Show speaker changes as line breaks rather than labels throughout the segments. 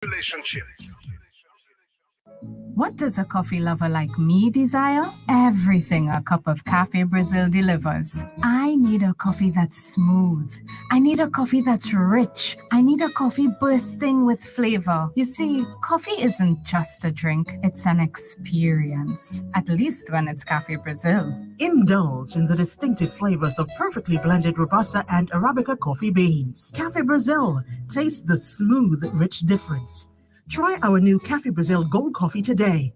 relationship.
What does a coffee lover like me desire? Everything a cup of Cafe Brazil delivers. I need a coffee that's smooth. I need a coffee that's rich. I need a coffee bursting with flavor. You see, coffee isn't just a drink, it's an experience. At least when it's Cafe Brazil.
Indulge in the distinctive flavors of perfectly blended Robusta and Arabica coffee beans. Cafe Brazil. Taste the smooth, rich difference. Try our new Cafe Brazil Gold Coffee today.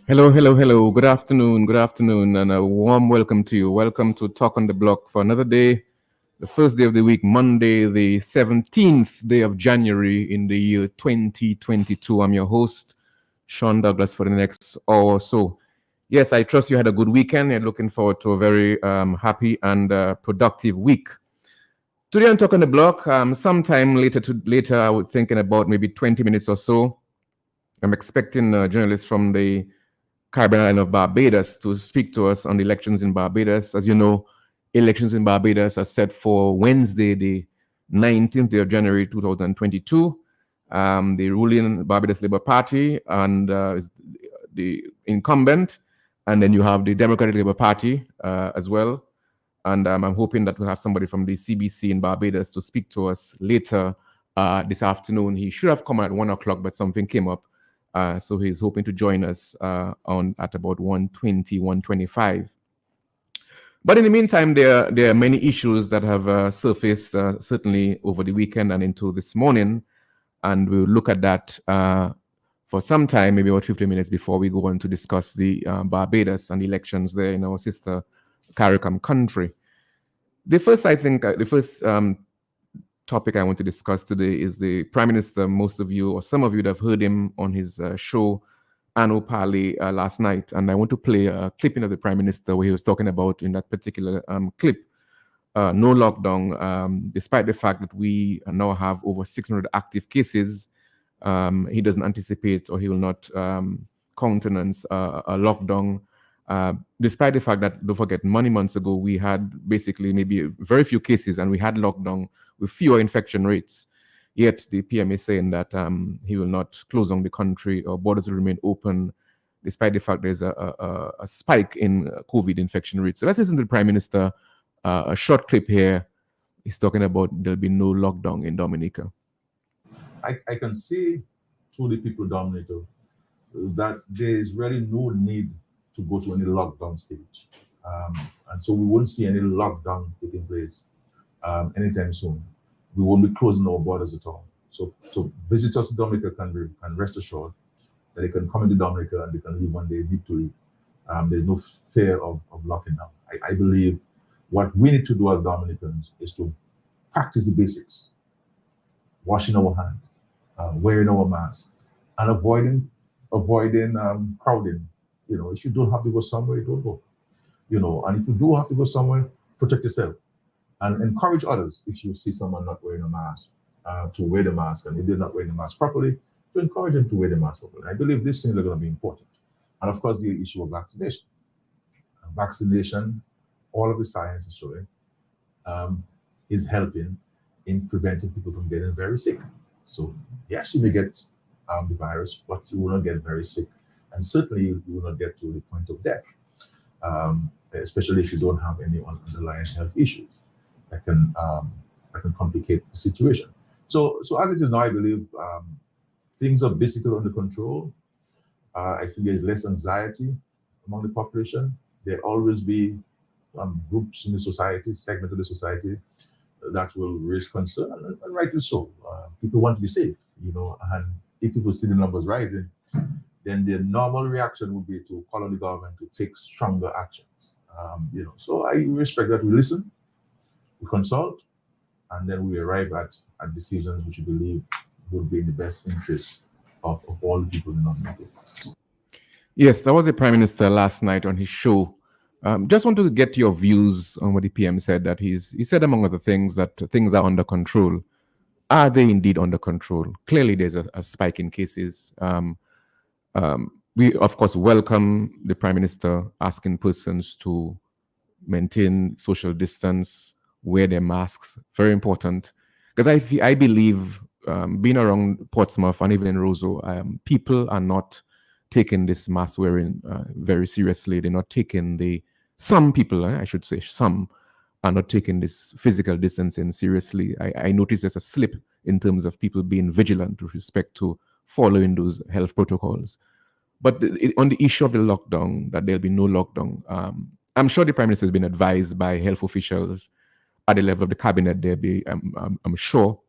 Hello, hello, hello. Good afternoon, and a warm welcome to you. Welcome to Talk on the Block for another day, the first day of the week, Monday, the 17th day of January in the year 2022. I'm your host, Sean Douglas, for the next hour or so. Yes, I trust you had a good weekend. You're looking forward to a very happy and productive week. Today on Talk on the Block, sometime later, I was thinking about maybe 20 minutes or so. I'm expecting journalists from the Caribbean island of Barbados to speak to us on the elections in Barbados. As you know, elections in Barbados are set for Wednesday, the 19th day of January 2022. The ruling Barbados Labour Party and is the incumbent, and then you have the Democratic Labour Party as well. And I'm hoping that we'll have somebody from the CBC in Barbados to speak to us later this afternoon. He should have come at 1 o'clock, but something came up. So he's hoping to join us at about 1:20, 1:25. But in the meantime, there are many issues that have surfaced certainly over the weekend and into this morning, and we'll look at that for some time, maybe about 15 minutes before we go on to discuss the Barbados and the elections there in our sister CARICOM country. The first topic I want to discuss today is the Prime Minister. Most of you, or some of you, have heard him on his show, Anno Pali, last night. And I want to play a clipping of the Prime Minister where he was talking about, in that particular clip, no lockdown, despite the fact that we now have over 600 active cases. He doesn't anticipate, or he will not countenance a lockdown. Despite the fact that, don't forget, many months ago, we had basically maybe very few cases and we had lockdown with fewer infection rates. Yet the PM is saying that he will not close down the country, or borders will remain open, despite the fact there's a spike in COVID infection rates. So let's listen to the Prime Minister, a short clip here. He's talking about there'll be no lockdown in Dominica.
I can say to the people of Dominica that there is really no need to go to any lockdown stage. And so we won't see any lockdown taking place anytime soon. We won't be closing our borders at all. So visitors to Dominica can rest assured that they can come into Dominica and they can leave when they need to leave. There's no fear of locking down. I believe what we need to do as Dominicans is to practice the basics: washing our hands, wearing our masks, and avoiding crowding. If you don't have to go somewhere, you don't go. And if you do have to go somewhere, protect yourself. and encourage others if you see someone not wearing a mask to wear the mask, and if they're not wearing the mask properly, to encourage them to wear the mask properly. I believe these things are going to be important. And of course, the issue of vaccination. Vaccination, all of the science is showing, is helping in preventing people from getting very sick. So yes, you may get the virus, but you will not get very sick. And certainly you will not get to the point of death, especially if you don't have any underlying health issues that can complicate the situation. So as it is now, I believe things are basically under control. I think there's less anxiety among the population. There always be groups in the society, segment of the society that will raise concern, and rightly so. People want to be safe, and if people see the numbers rising, then the normal reaction would be to call on the government to take stronger actions. So I respect that. We listen, we consult, and then we arrive at decisions which we believe would be in the best interest of all the people in Namibia.
Yes, that was the Prime Minister last night on his show. Just want to get your views on what the PM said, that he said, among other things, that things are under control. Are they indeed under control? Clearly, there's a spike in cases. We, of course, welcome the Prime Minister asking persons to maintain social distance, wear their masks. Very important. Because I believe, being around Portsmouth and even in Roseau, people are not taking this mask wearing very seriously. They're not taking some people, I should say, some are not taking this physical distancing seriously. I noticed there's a slip in terms of people being vigilant with respect to following those health protocols. But on the issue of the lockdown, that there'll be no lockdown, I'm sure the Prime Minister has been advised by health officials at the level of the cabinet. There'll be, I'm sure,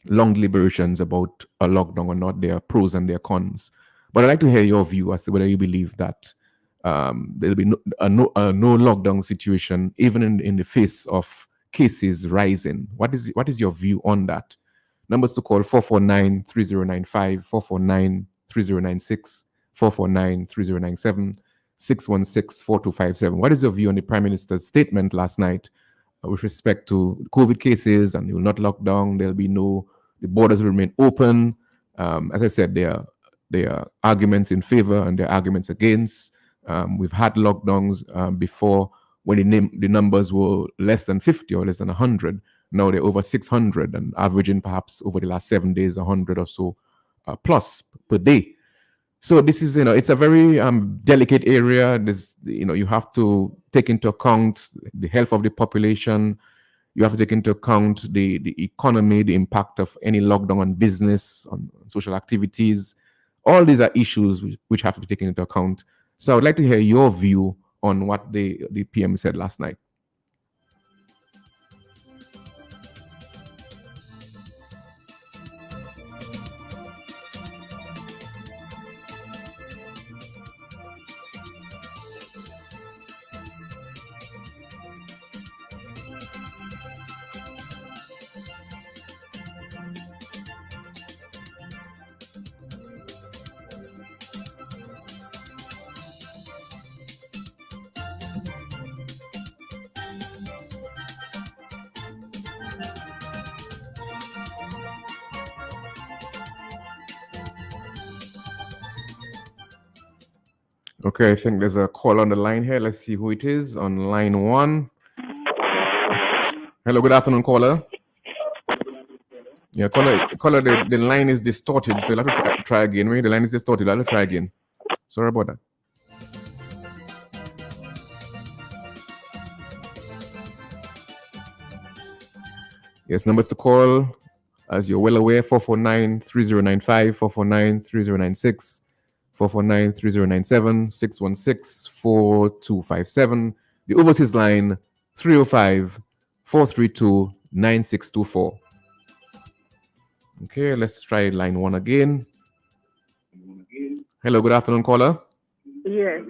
long deliberations about a lockdown or not. There are pros and there are cons. But I'd like to hear your view as to whether you believe that there'll be no lockdown situation, even in the face of cases rising. What is your view on that? Numbers to call: 449-3095, 449-3096, 449-3097, 616-4257. What is your view on the Prime Minister's statement last night with respect to COVID cases, and you will not lock down, the borders will remain open? As I said, there are arguments in favor and there are arguments against. We've had lockdowns before when the numbers were less than 50 or less than 100. Now they're over 600 and averaging perhaps over the last 7 days, 100 or so plus per day. So this is, it's a very delicate area. You have to take into account the health of the population. You have to take into account the economy, the impact of any lockdown on business, on social activities. All these are issues which have to be taken into account. So I would like to hear your view on what the PM said last night. Okay, I think there's a call on the line here. Let's see who it is on line 1. Hello, good afternoon, caller. Yeah, caller, the line is distorted, so you'll have to try again. Maybe the line is distorted. I'll try again. Sorry about that. Yes, numbers to call, as you're well aware: 449-3095, 449-3096, 449-3097, 616-4257. The overseas line: 305-432-9624. Okay, let's try line 1 again. Hello, good afternoon, caller.
Yes.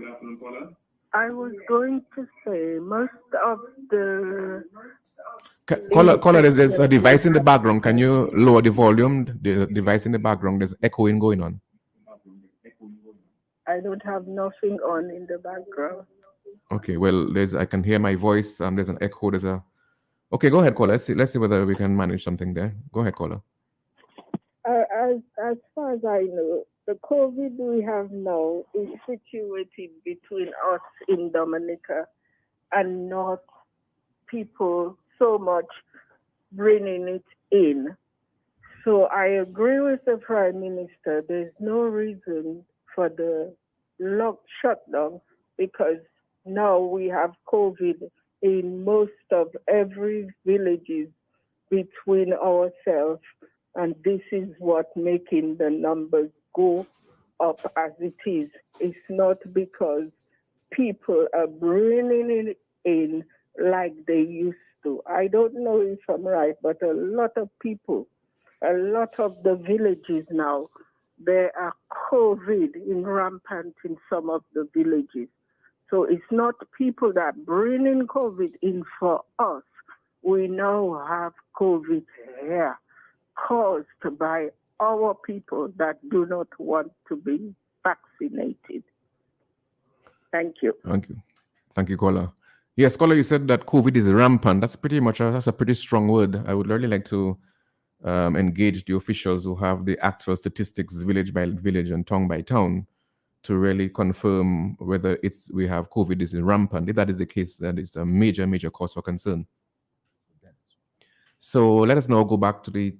I was going to say most of the...
Caller, there's a device in the background. Can you lower the volume? The device in the background, there's echoing going on.
I don't have nothing on in the background.
Okay, well, I can hear my voice. There's an echo. There's a Okay, go ahead, caller. Let's see whether we can manage something there. Go ahead, caller.
As far as I know, the COVID we have now is situated between us in Dominica and not people so much bringing it in. So I agree with the Prime Minister. There's no reason for the shutdown because now we have COVID in most of every villages between ourselves, and this is what making the numbers go up as it is. It's not because people are bringing it in like they used to. I don't know if I'm right, but a lot of people, a lot of the villages now, there are COVID in rampant in some of the villages. So it's not people that bring in COVID in for us. We now have COVID here caused by our people that do not want to be vaccinated. Thank you.
Thank you, caller. Yes, caller, you said that COVID is rampant. That's a pretty strong word. I would really like to engage the officials who have the actual statistics, village by village and town by town, to really confirm whether we have COVID is rampant. If that is the case, that is a major cause for concern. So let us now go back to the.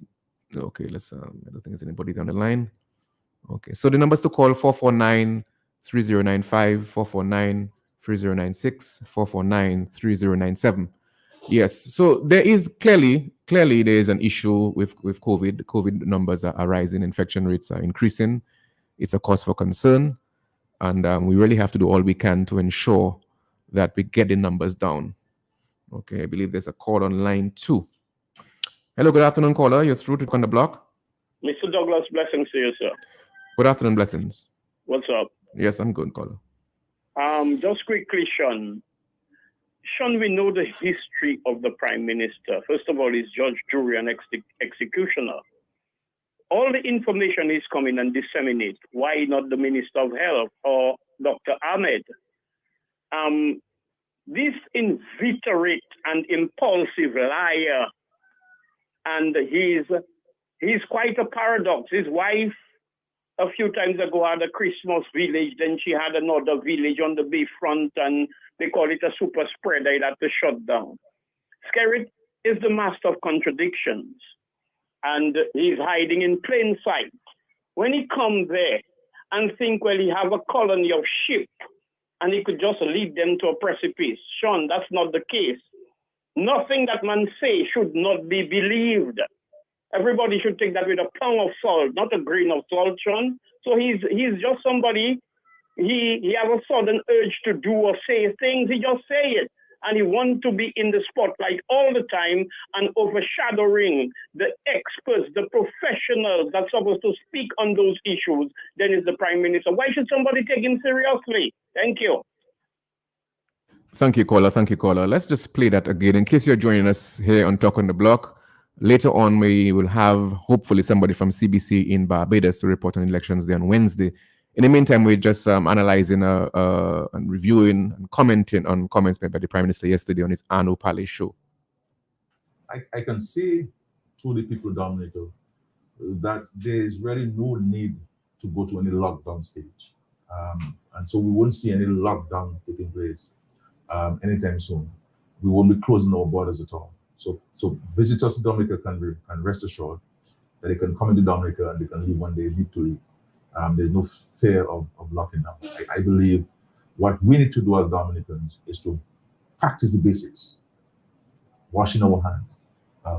Okay, let's. I don't think there's anybody down the line. Okay, so the numbers to call 449-3095, 449-3096, 449-3097. Yes, so there is clearly there is an issue with COVID. COVID numbers are rising, infection rates are increasing. It's a cause for concern, and we really have to do all we can to ensure that we get the numbers down. Okay, I believe there's a call on line 2. Hello, good afternoon, caller. You're through to On the Block.
Mr. Douglas, blessings to you, sir.
Good afternoon, blessings.
What's up?
Yes, I'm good, caller.
Just quickly, Sean. Sean, we know the history of the Prime Minister. First of all, he's judge, jury, and executioner. All the information is coming and disseminate. Why not the Minister of Health or Dr. Ahmed? This inveterate and impulsive liar, and he's quite a paradox. His wife, a few times ago, had a Christmas village, then she had another village on the bayfront, and they call it a super spreader. It had to shut down. Skerrit is the master of contradictions, and he's hiding in plain sight. When he comes there and think, well, he have a colony of sheep, and he could just lead them to a precipice. Sean, that's not the case. Nothing that man say should not be believed. Everybody should take that with a pound of salt, not a grain of salt, Sean. So he's just somebody, he have a sudden urge to do or say things, he just say it. And he wants to be in the spotlight all the time and overshadowing the experts, the professionals that's supposed to speak on those issues. Then is the Prime Minister. Why should somebody take him seriously? Thank you.
Thank you, caller. Thank you, caller. Let's just play that again in case you're joining us here on Talk on the Block. Later on, we will have hopefully somebody from CBC in Barbados to report on elections there on Wednesday. In the meantime, we're just analyzing and reviewing and commenting on comments made by the Prime Minister yesterday on his Arno Palace show.
I can see through the people dominator that there is really no need to go to any lockdown stage. And so we won't see any lockdown taking place anytime soon. We won't be closing our borders at all. So visitors to Dominica can rest assured that they can come into Dominica and they can leave when they need to leave. There's no fear of locking down. I believe what we need to do as Dominicans is to practice the basics: washing our hands,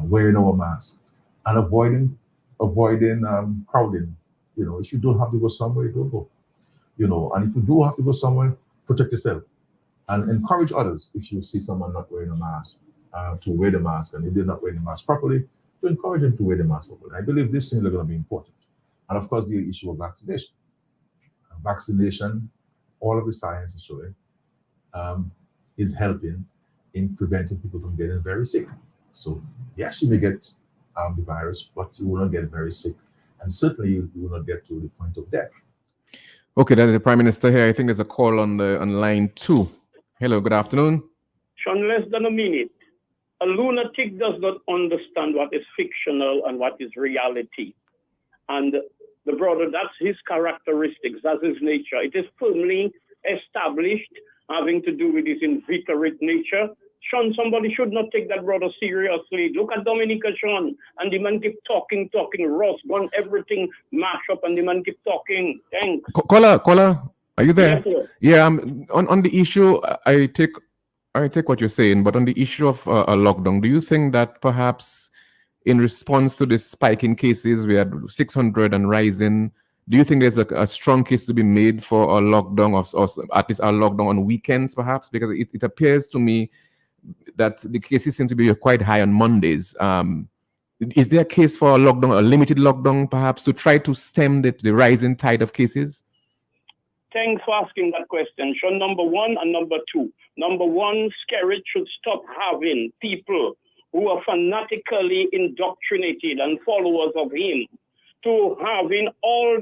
wearing our masks, and avoiding crowding. You know, if you don't have to go somewhere, don't go. You know, and if you do have to go somewhere, protect yourself and encourage others. If you see someone not wearing a mask, to wear the mask, and if they're not wearing the mask properly, to encourage them to wear the mask properly. I believe these things are going to be important. And of course, the issue of vaccination. Vaccination, all of the science is showing, is helping in preventing people from getting very sick. So yes, you may get the virus, but you will not get very sick. And certainly you will not get to the point of death.
Okay, that is the Prime Minister here. I think there's a call on line 2. Hello, good afternoon.
Sean, less than a minute. A lunatic does not understand what is fictional and what is reality. And the brother, that's his characteristics, that's his nature. It is firmly established, having to do with his inveterate nature. Sean, somebody should not take that brother seriously. Look at Dominica, Sean, and the man keep talking. Ross gone everything mash up, and the man keep talking. Thanks.
Caller, are you there?
Yes, sir.
Yeah, on the issue, I take what you're saying, but on the issue of a lockdown, do you think that perhaps in response to this spike in cases, we had 600 and rising, do you think there's a strong case to be made for a lockdown, or at least a lockdown on weekends, perhaps? Because it appears to me that the cases seem to be quite high on Mondays. Is there a case for a lockdown, a limited lockdown, perhaps, to try to stem the rising tide of cases?
Thanks for asking that question, Sean. Number one and number two. Number one, Skerrit should stop having people who are fanatically indoctrinated and followers of him to having all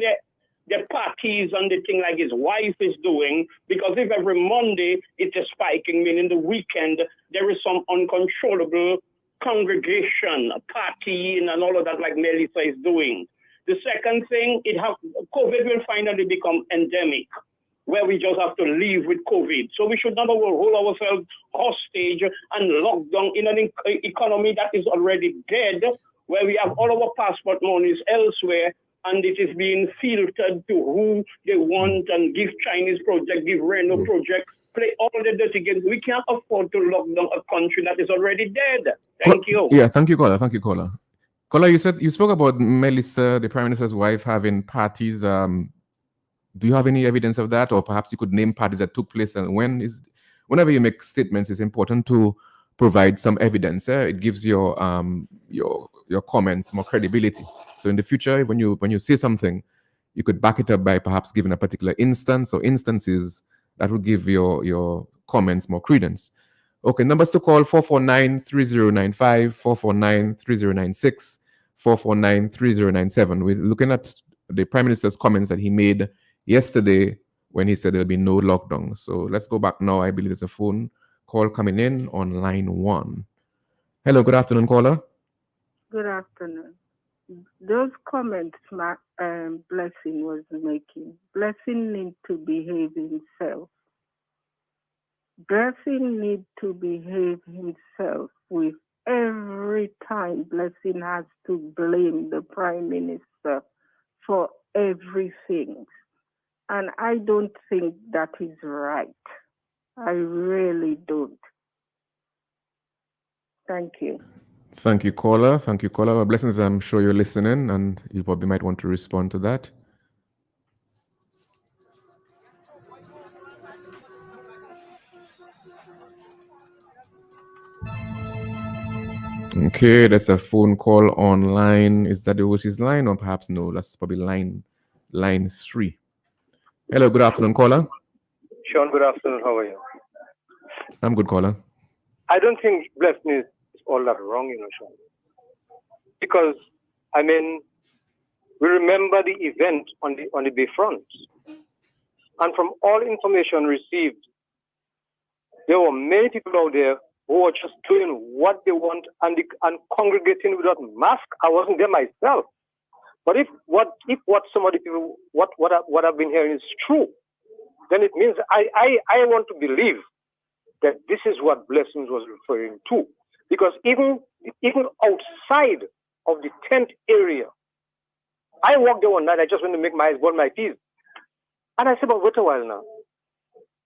the parties and the thing like his wife is doing, because if every Monday it is spiking, meaning the weekend, there is some uncontrollable congregation, partying and all of that like Melissa is doing. The second thing, COVID will finally become endemic, where we just have to live with COVID. So we should never hold ourselves hostage and lock down in an economy that is already dead, where we have all our passport monies elsewhere, and it is being filtered to who they want and give Chinese project, give Renault project, play all the dirty games. We can't afford to lock down a country that is already dead. Thank you.
Yeah, thank you, caller. Caller, you spoke about Melissa, the Prime Minister's wife, having parties. Do you have any evidence of that, or perhaps you could name parties that took place and when? Whenever you make statements, it's important to provide some evidence. It gives your comments more credibility. So in the future, when you say something, you could back it up by perhaps giving a particular instance or instances that will give your comments more credence. Okay, numbers to call: 449-3095, 449-3096, 449-3097. We're looking at the Prime Minister's comments that he made yesterday when he said there'll be no lockdown. So let's go back now. I believe there's a phone call coming in on line 1. Hello, good afternoon, caller.
Good afternoon. Those comments Blessing was making, Blessing need to behave himself. Blessing need to behave himself with every time Blessing has to blame the Prime Minister for everything. And I don't think that is right. I really don't. Thank you.
Thank you, caller. Well, Blessings, I'm sure you're listening and you probably might want to respond to that. Okay, there's a phone call online. Is that the overseas line, or perhaps no? That's probably line 3. Hello, good afternoon, caller.
Sean, good afternoon. How are you?
I'm good, caller.
I don't think Blessing is all that wrong, Sean. Because, we remember the event on the Bayfront. And from all information received, there were many people out there who were just doing what they want and congregating without mask. I wasn't there myself. But if what some of the people what I've been hearing is true, then it means I want to believe that this is what Blessings was referring to. Because even outside of the tent area, I walked there one night, I just went to make my eyes burn my teeth. And I said, but wait a while now.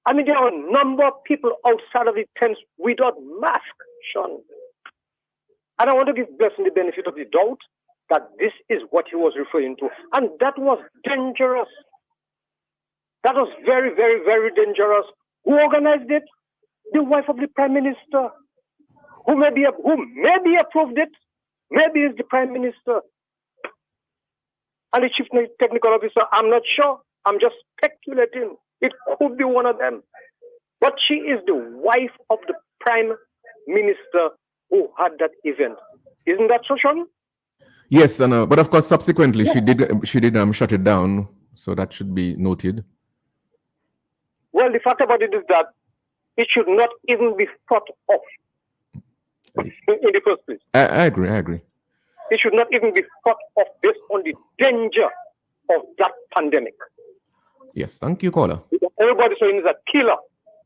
There are a number of people outside of the tents without mask, Sean. And I want to give Blessing the benefit of the doubt that this is what he was referring to. And that was dangerous. That was very, very, very dangerous. Who organized it? The wife of the Prime Minister. Who maybe approved it. Maybe it's the Prime Minister. And the Chief Technical Officer, I'm not sure. I'm just speculating. It could be one of them. But she is the wife of the Prime Minister who had that event. Isn't that so, Sean?
Yes, but of course, subsequently, she did shut it down. So that should be noted.
Well, the fact about it is that it should not even be thought of. in the first place.
I agree.
It should not even be thought of based on the danger of that pandemic.
Yes, thank you, caller.
Everybody's saying it's a killer.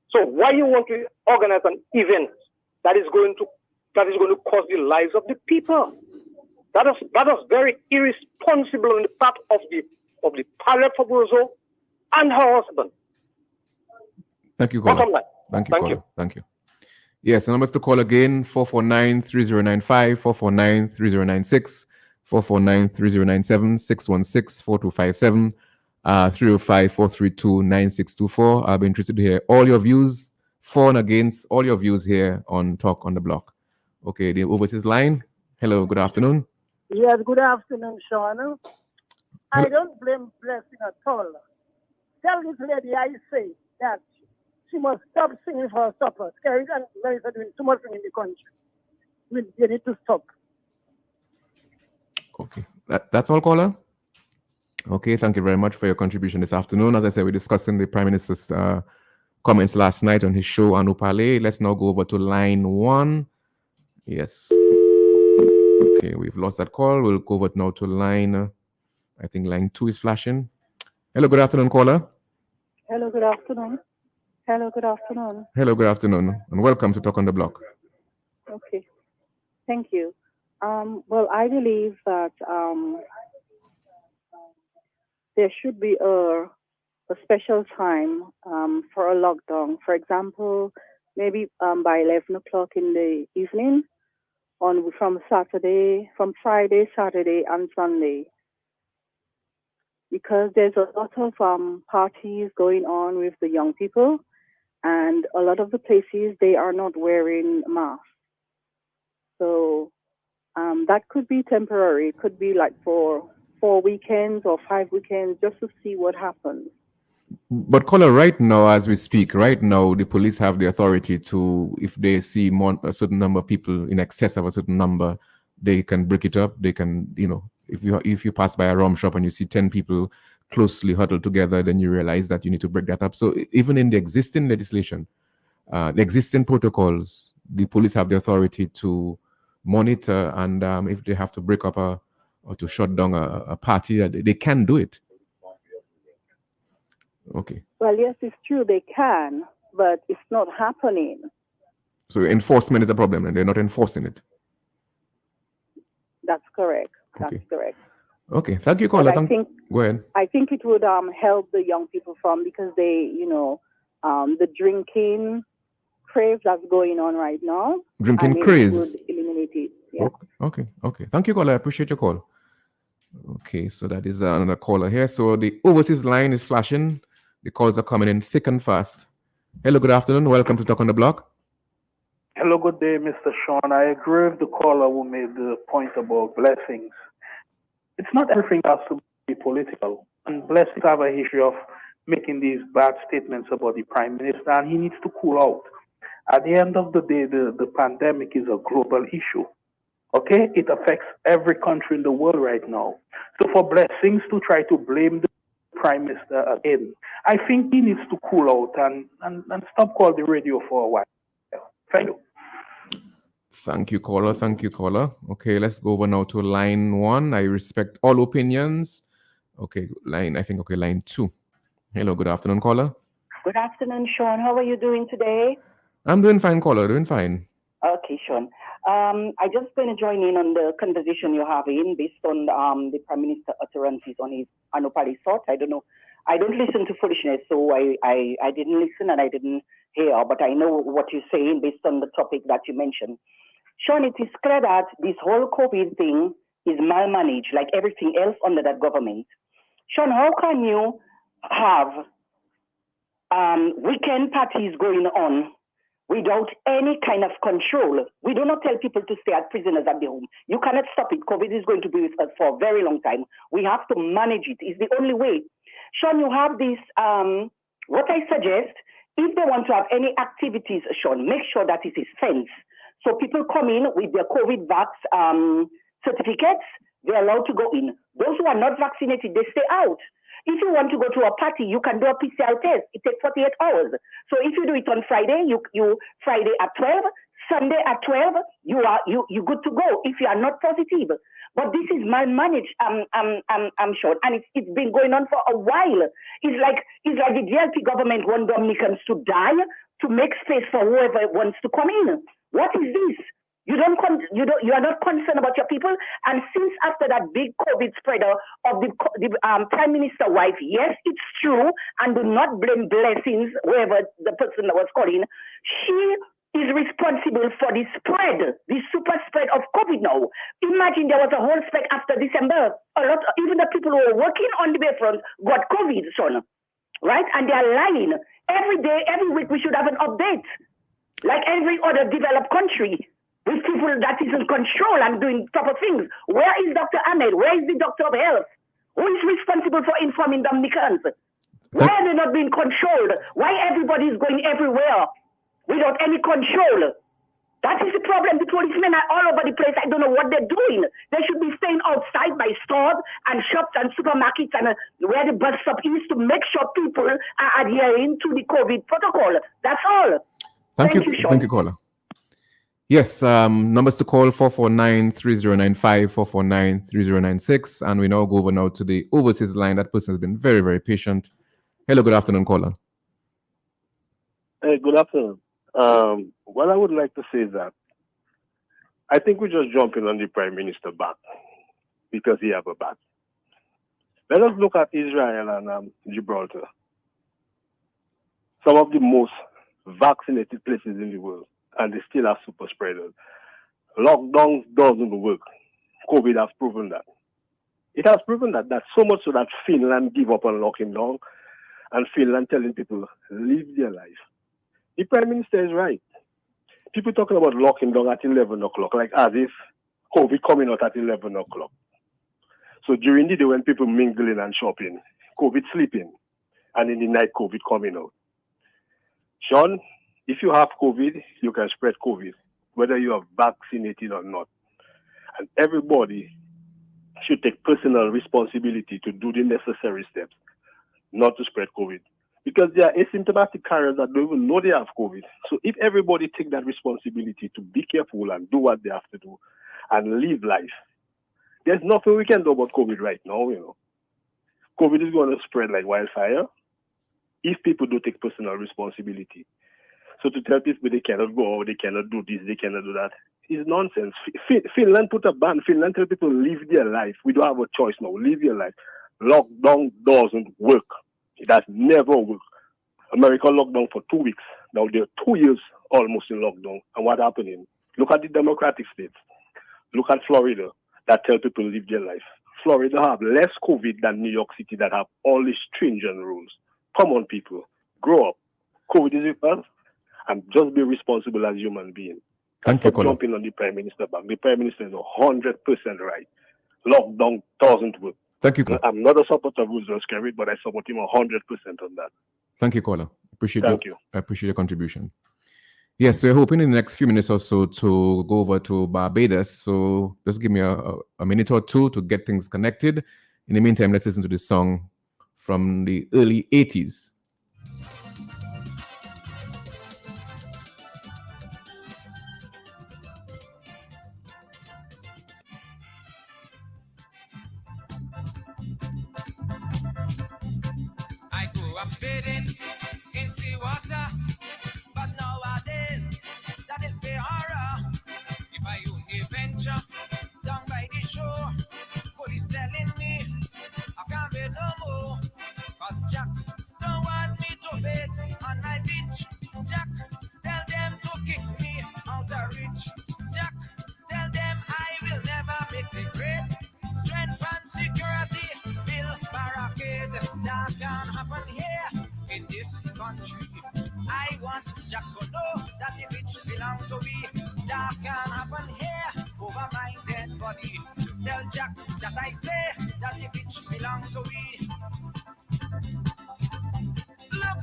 So why you want to organize an event that is going to cause the lives of the people? That is very irresponsible on the part of the pilot for Bozo and her husband.
Thank you, caller. Thank you, caller. Thank you. Yes, the numbers to call again: 449-3095, 449-3096, 449-3097, 616-4257, 305-432-9624. I'll be interested to hear all your views, for and against, all your views here on Talk on the Block. Okay, the overseas line. Hello, good afternoon.
Yes, good afternoon, Sean. I don't blame Blessing at all. Tell this lady I say that she must stop singing for her supper. Kerry and Larry are doing too much in the country. We need to stop.
Okay, that's all, caller? Okay, thank you very much for your contribution this afternoon. As I said, we're discussing the Prime Minister's comments last night on his show, Anupale. Let's now go over to line 1. Yes. Okay, we've lost that call. We'll go over now to line, I think line 2 is flashing. Hello, good afternoon, caller.
Hello, good afternoon. Hello, good afternoon.
Hello, good afternoon, and welcome to Talk on the Block.
Okay, thank you. Well, I believe that there should be a special time for a lockdown. For example, maybe by 11 o'clock in the evening from Friday, Saturday, and Sunday. Because there's a lot of parties going on with the young people, and a lot of the places, they are not wearing masks. So that could be temporary. It could be like for 4 weekends or 5 weekends, just to see what happens.
But caller, right now, as we speak, right now, the police have the authority to, if they see a certain number of people in excess of a certain number, they can break it up. They can, if you pass by a rum shop and you see 10 people closely huddled together, then you realize that you need to break that up. So even in the existing legislation, the existing protocols, the police have the authority to monitor, and if they have to break up or to shut down a party, they can do it. Okay.
Well, yes, it's true, they can, but it's not happening.
So enforcement is a problem, and they're not enforcing it.
That's correct.
Okay.
That's correct.
Okay, thank you, caller. Go ahead.
I think it would help the young people because they, the drinking craze that's going on right now.
Drinking craze.
Would eliminate it. Yeah.
Okay. Thank you, caller. I appreciate your call. Okay, so that is another caller here. So the overseas line is flashing. The calls are coming in thick and fast. Hello, good afternoon. Welcome to Talk on the Block.
Hello, good day, Mr. Sean. I agree with the caller who made the point about blessings. It's not everything has to be political. And blessings have a history of making these bad statements about the Prime Minister, and he needs to cool out. At the end of the day, the pandemic is a global issue. Okay? It affects every country in the world right now. So for blessings to try to blame the Prime Minister again, I think he needs to cool out and stop calling the radio for a while. Thank you.
Thank you, caller. Okay, let's go over now to line 1. I respect all opinions. Okay, line 2. Hello, good afternoon, caller.
Good afternoon, Sean. How are you doing today?
I'm doing fine, caller. Doing fine.
Okay, Sean. I just going to join in on the conversation you're having based on the Prime Minister utterances on his Anupali thought. I don't know. I don't listen to foolishness, so I didn't listen and I didn't hear, but I know what you're saying based on the topic that you mentioned. Sean, it is clear that this whole COVID thing is malmanaged, like everything else under that government. Sean, how can you have weekend parties going on without any kind of control? We do not tell people to stay as prisoners at the home. You cannot stop it. COVID is going to be with us for a very long time. We have to manage it. It's the only way. Sean, you have this, what I suggest, if they want to have any activities, Sean, make sure that it is fenced. So people come in with their COVID vax certificates, they're allowed to go in. Those who are not vaccinated, they stay out. If you want to go to a party, you can do a PCR test. It takes 48 hours. So if you do it on Friday, you Friday at 12, Sunday at 12, you're good to go if you are not positive. But this is malmanaged, I'm sure, and it's been going on for a while. It's like the DLP government want Dominicans to die to make space for whoever wants to come in. What is this? You are not concerned about your people. And since after that big COVID spreader of the Prime Minister wife, yes, it's true, and do not blame Blessings, whoever the person that was calling, she is responsible for the spread, the super spread of COVID now. Imagine there was a whole spec after December. Even the people who were working on the Bayfront got COVID, son, right? And they are lying. Every day, every week, we should have an update, like every other developed country, with people that is in control and doing proper things. Where is Dr. Ahmed? Where is the doctor of health? Who is responsible for informing Dominicans? Why are they not being controlled? Why everybody is going everywhere without any control? That is the problem. The policemen are all over the place. I don't know what they're doing. They should be staying outside by stores and shops and supermarkets and where the bus stop is to make sure people are adhering to the COVID protocol. That's all.
Thank you,
Sean.
thank you, caller. Yes, numbers to call 449-3095, 449-3096, and we now go over now to the overseas line. That person has been very, very patient. Hello, good afternoon, caller.
Hey, good afternoon. What I would like to say is that I think we're just jumping on the Prime Minister back because he have a back. Let us look at Israel and Gibraltar. Some of the most vaccinated places in the world, and they still have super spreaders. Lockdown doesn't work. COVID has proven that. It has proven that so much so that Finland give up on locking down, and Finland telling people, live their life. The Prime Minister is right. People talking about locking down at 11 o'clock, like as if COVID coming out at 11 o'clock. So during the day when people mingling and shopping, COVID sleeping, and in the night, COVID coming out. Sean, if you have COVID, you can spread COVID, whether you are vaccinated or not. And everybody should take personal responsibility to do the necessary steps not to spread COVID. Because there are asymptomatic carriers that don't even know they have COVID. So if everybody take that responsibility to be careful and do what they have to do and live life, there's nothing we can do about COVID right now, you know. COVID is going to spread like wildfire if people do take personal responsibility. So to tell people they cannot go out, they cannot do this, they cannot do that, is nonsense. Finland put a ban. Finland tell people live their life. We don't have a choice now. Live your life. Lockdown doesn't work. It has never worked. America locked down for 2 weeks. Now they're 2 years almost in lockdown. And what happening? Look at the Democratic states. Look at Florida that tell people live their life. Florida have less COVID than New York City that have all these stringent rules. Come on, people. Grow up. COVID is with us. And just be responsible as human beings.
Thank you,
Stop jumping on the Prime Minister back. The Prime Minister is 100% right. Lockdown doesn't work.
Thank you, caller.
I'm not a supporter of Wilson Skerrit, but I support him 100% on that.
Thank you, caller.
Thank you.
I appreciate your contribution. Yes, we're hoping in the next few minutes or so to go over to Barbados. So just give me a minute or two to get things connected. In the meantime, let's listen to this song from the early 80s.
I grew up bathing in seawater, but nowadays that is the horror. If I only venture down by the shore, police telling me I can't bathe no more. Cause Jack don't want me to bathe on my beach. Jack, tell them to kick me out of reach. Jack, tell them I will never make the grade. Strength and security, build barricade. That can happen here in this country. I want Jack to know that the beach belongs to me. That can happen here over my dead body. Tell Jack that I say that the beach belongs to me. Look,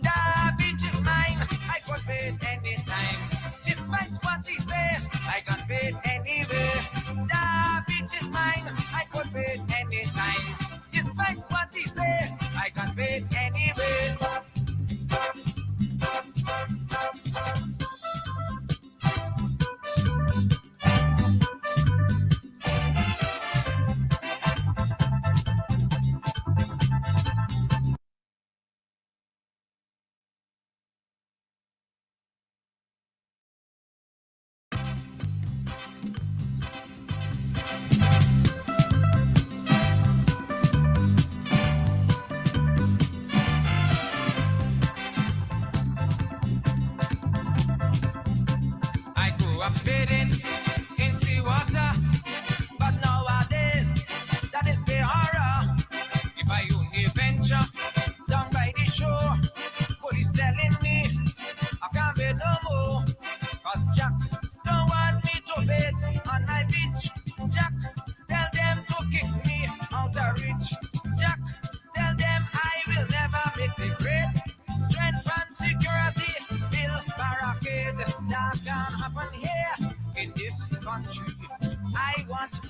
the beach is mine. I could bathe anytime. Despite what he said, I can bathe anywhere. The beach is mine. I could bathe anytime. Despite what he said, I can bathe anywhere.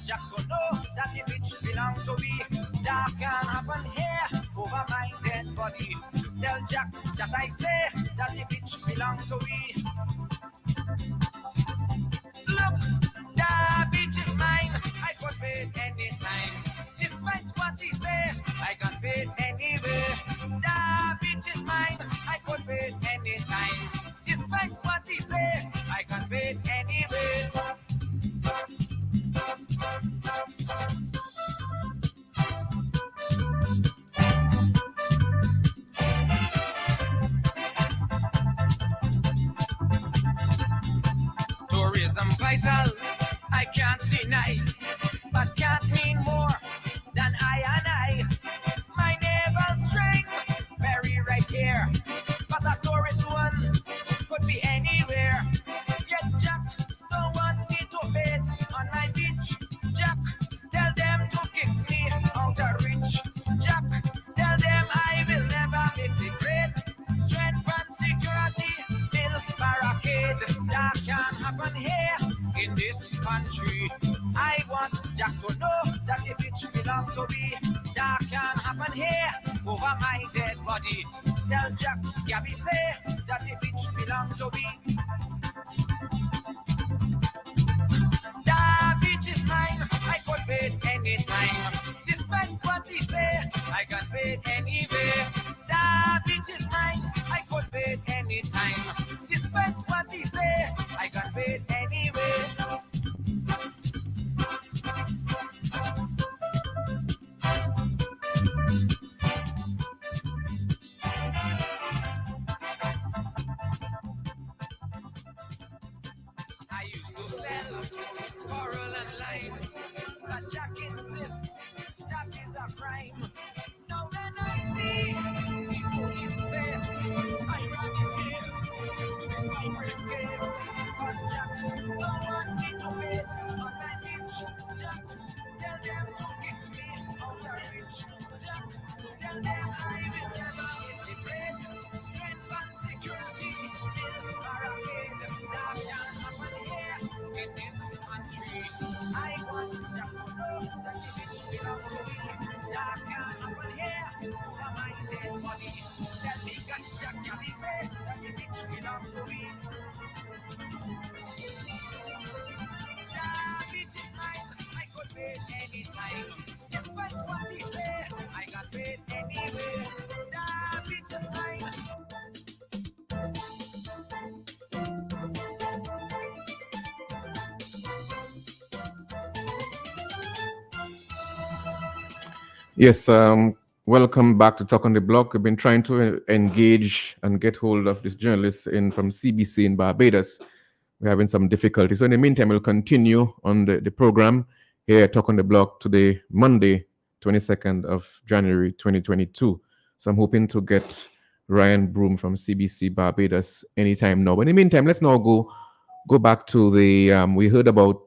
Jack to know that the beach belong to we. That can happen here over my dead body. Tell Jack that I say that the beach belong to we. Look, the beach is mine. I could pay it anytime. Despite what he say, I can pay it anyway. The beach is mine. I could pay it anytime. Despite what he say, I can pay it anyway. Tourism vital, I can't deny, but can't mean more than I and I. My naval strength, very right here, but a tourist one could be anywhere. Yes, Jack, no one need to bet on my beach. Jack, tell them to kick me out of reach. Jack, tell them I will never make the grade. Strength and security, build barricades. That can happen here in this country. I want Jack to know that the beach belongs to me. That can happen here over my dead body. Tell Jack, Gabby say that the beach belongs to me. The beach is mine, I could pay it anytime. Despite what he say, I can pay it anyway. The beach is mine, I could pay it anytime. Despite what he say, I can pay it anyway. I used to sell coral and lime, but Jack insists that is a crime. Now when I see the police face, I run in tears, my briefcase, cause Jack, no one need to wait on my beach. Jack, tell them to kick me out of reach. Jack, tell them I will never hesitate. Strength and security, build barricades. That can happen here in this country. I want Jack to know that the beach belongs to me. That can happen here over my dead body. Tell me, God, Jack, can he say that the beach belongs to me? The beach is mine, I could pay it anytime. Despite what he say, I can pay it anyway. The beach is mine.
Yes, welcome back to Talk on the Block. We've been trying to engage and get hold of this journalist from CBC in Barbados. We're having some difficulties. So in the meantime, we'll continue on the program here at Talk on the Block today, Monday, 22nd of January, 2022. So I'm hoping to get Ryan Broom from CBC Barbados anytime now. But in the meantime, let's now go back to the, we heard about,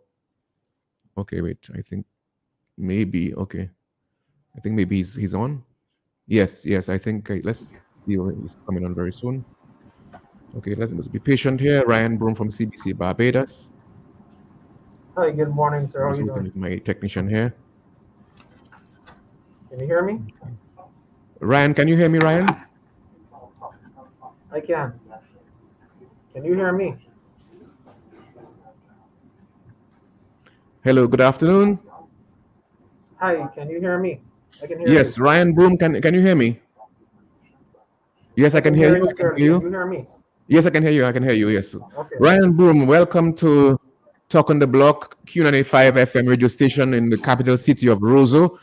okay, wait, I think maybe, okay. I think maybe he's on. Yes, I think let's see when he's coming on very soon. Okay, let's be patient here. Ryan Broom from CBC Barbados.
Hi, good morning, sir. How are you doing?
With my technician here.
Can you hear me?
Ryan, can you hear me, Ryan?
I can. Can you hear me?
Hello, good afternoon.
Hi, can you hear me? I can hear
Yes,
you.
Ryan Broom, can you hear me? Yes, I can hear you. I can hear you.
Can you hear me?
Yes, I can hear you. I can hear you. Yes.
Okay.
Ryan Broom, welcome to Talk on the Block, Q95 FM radio station in the capital city of Roseau.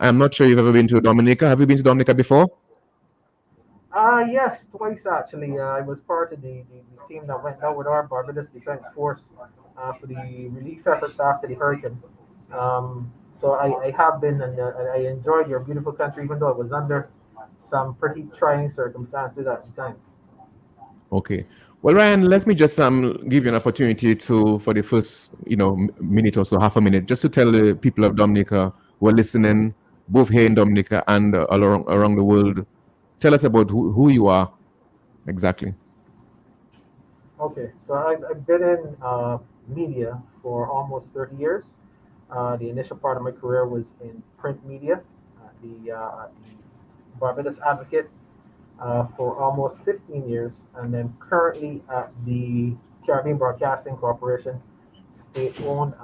I'm not sure you've ever been to Dominica. Have you been to Dominica before?
Yes, twice actually. I was part of the team that went down with our Barbados Defense Force for the relief efforts after the hurricane. So I have been, and I enjoyed your beautiful country, even though it was under some pretty trying circumstances at the time.
Okay. Well, Ryan, let me just give you an opportunity for the first minute or so, half a minute, just to tell the people of Dominica who are listening, both here in Dominica and around the world. Tell us about who you are exactly.
Okay, so I've been in media for almost 30 years. The initial part of my career was in print media, the Barbados Advocate for almost 15 years, and then currently at the Caribbean Broadcasting Corporation, state-owned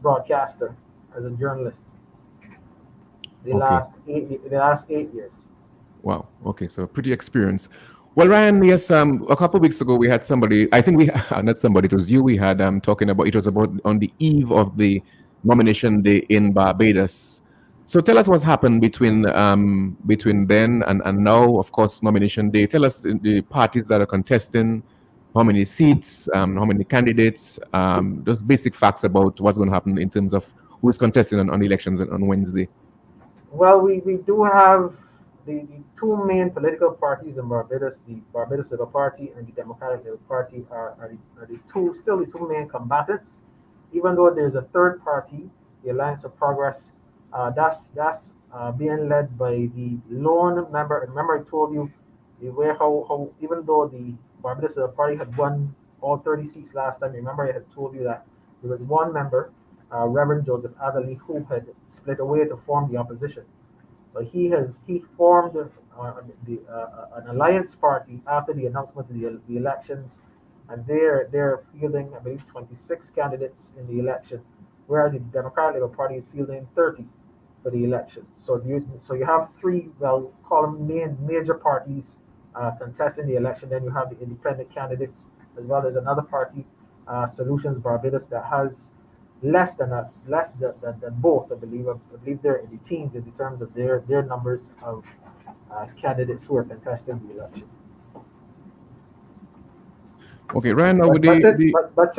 broadcaster as a journalist. The last 8 years.
Wow. Okay, so pretty experienced. Well, Ryan, yes, a couple of weeks ago we had somebody, I think we, not somebody, it was you, we had talking about, it was about on the eve of the nomination day in Barbados. So tell us what's happened between then and now, of course, nomination day. Tell us the parties that are contesting, how many seats, how many candidates, those basic facts about what's going to happen in terms of who's contesting on the elections on Wednesday.
Well, we do have the two main political parties in Barbados, the Barbados Labour Party and the Democratic Labour Party are the two main combatants. Even though there's a third party, the Alliance for Progress, that's being led by the lone member. And remember, I told you the way how even though the Barbados Labour Party had won all 30 seats last time, remember I had told you that there was one member, Reverend Joseph Adderley, who had split away to form the opposition. But he formed an alliance party after the announcement of the elections, and they're fielding, I believe, 26 candidates in the election, whereas the Democratic Labour Party is fielding 30 for the election. So you have three, well, call them major parties contesting the election. Then you have the independent candidates, as well as another party, Solutions Barbados, that has less than both. I believe they're in the teens in terms of their numbers of candidates who are contesting the election.
Okay, Ryan.
But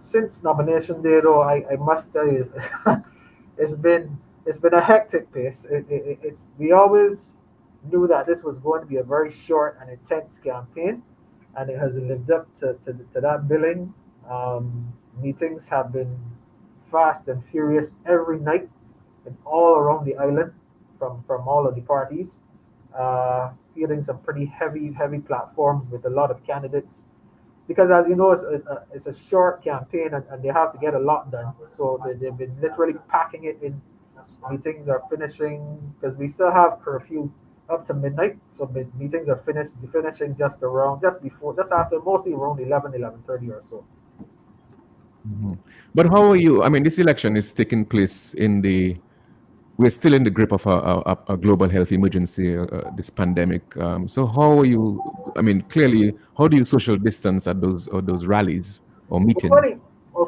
since nomination day, though, I must tell you, it's been a hectic pace. We always knew that this was going to be a very short and intense campaign, and it has lived up to that billing. Meetings have been fast and furious every night and all around the island from all of the parties, fielding some pretty heavy platforms with a lot of candidates, because as you know, it's a short campaign and they have to get a lot done, so they've been literally packing it in. Meetings are finishing, because we still have curfew up to midnight, so meetings are finishing just after, mostly around 11:30 or so.
Mm-hmm. But how are you? I mean, this election is taking place we're still in the grip of a global health emergency, this pandemic. So how are you? I mean, clearly, how do you social distance at those rallies or meetings?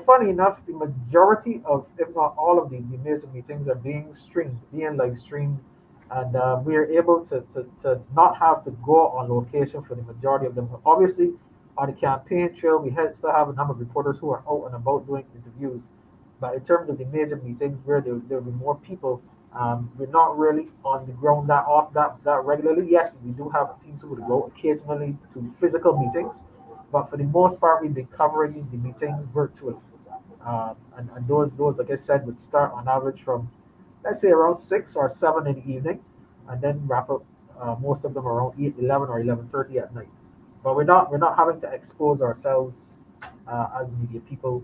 Funny enough, the majority of, if not all of the major meetings are being live streamed, and we are able to not have to go on location for the majority of them. Obviously, on the campaign trail, we still have a number of reporters who are out and about doing interviews. But in terms of the major meetings where there will be more people, we're not really on the ground that regularly. Yes, we do have teams who would go occasionally to physical meetings, but for the most part, we've been covering the meetings virtually. And those, like I said, would start on average from, let's say, around 6 or 7 in the evening, and then wrap up most of them around 11 or 11:30 at night. But we're not having to expose ourselves as media people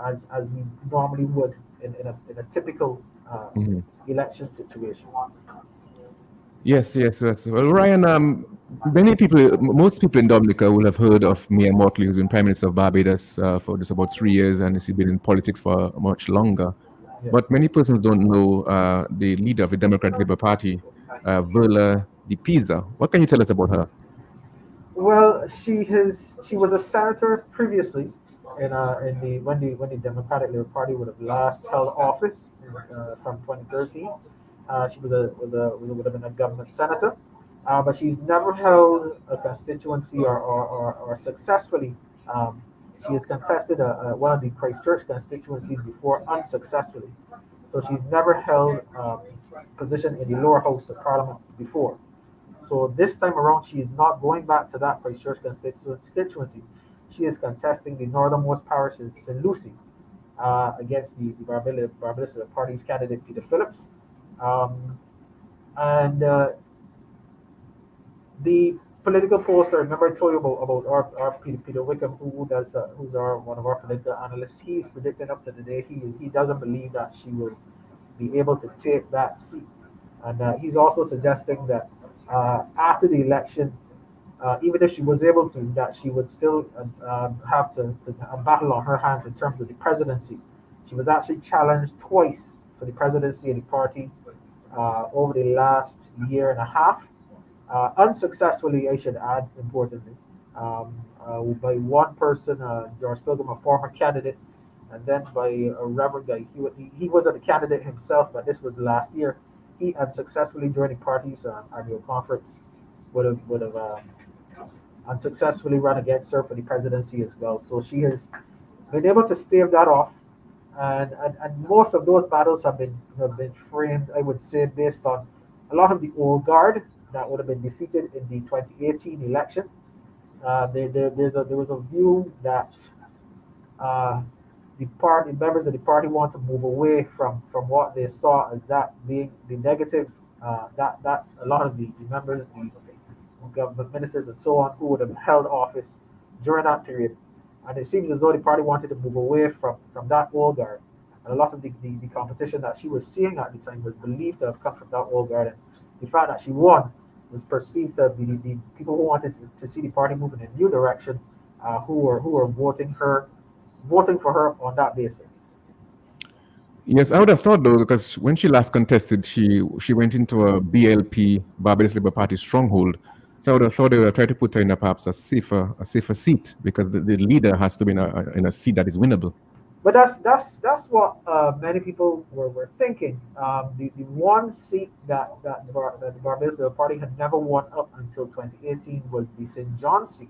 as we normally would in a typical election situation.
Yes. Well, Ryan, most people in Dominica will have heard of Mia Mottley, who's been Prime Minister of Barbados for just about 3 years, and she's been in politics for much longer. Yeah. But many persons don't know the leader of the Democratic Labour Party, Verla De Pisa. What can you tell us about her?
Well, she was a senator previously, when the Democratic Labour Party would have last held office from 2013. She would have been a government senator, but she's never held a constituency or successfully. She has contested one of the Christchurch constituencies before unsuccessfully, so she's never held a position in the lower house of Parliament before. So this time around, she is not going back to that Christchurch constituency. She is contesting the northernmost parish in St. Lucie against the Barbados Party's candidate Peter Phillips. The political poster. Remember I told you about our Peter Wickham, who does who's our one of our political analysts. He's predicting up to today he doesn't believe that she will be able to take that seat, and he's also suggesting that after the election, even if she was able to, that she would still have to a battle on her hands in terms of the presidency. She was actually challenged twice for the presidency of the party over the last year and a half. Unsuccessfully, I should add, importantly, by one person, George Pilgrim, a former candidate, and then by a Reverend Guy Hewitt. He wasn't a candidate himself, but this was last year. He unsuccessfully during the party's annual conference would have unsuccessfully run against her for the presidency as well. So she has been able to stave that off, and most of those battles have been framed, I would say, based on a lot of the old guard that would have been defeated in the 2018 election. There was a view that the party members of the party want to move away from what they saw as that being the negative, that a lot of the members, the government ministers and so on, who would have held office during that period. And it seems as though the party wanted to move away from that old guard. And a lot of the competition that she was seeing at the time was believed to have come from that old guard. And the fact that she won was perceived to be the people who wanted to see the party move in a new direction, who were voting for her on that basis.
Yes, I would have thought though, because when she last contested, she went into a BLP, Barbados Labour Party stronghold. So I would have thought they would try to put her in perhaps a safer seat, because the leader has to be in a seat that is winnable.
But that's what many people were thinking. The one seat that the Barbados Labour Party had never won up until 2018 was the St. John seat,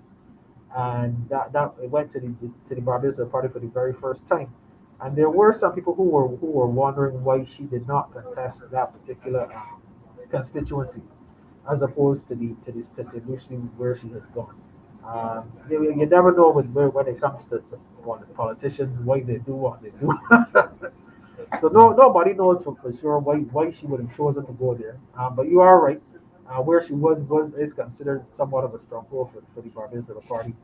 and that it went to the Barbados Labour Party for the very first time. And there were some people who were wondering why she did not contest that particular constituency, as opposed to St. Lucie, where she has gone. You never know when it comes to politicians, why they do what they do. So nobody knows for sure why she would have chosen to go there. But you are right. Where she is considered somewhat of a stronghold for the Barbados Labour Party.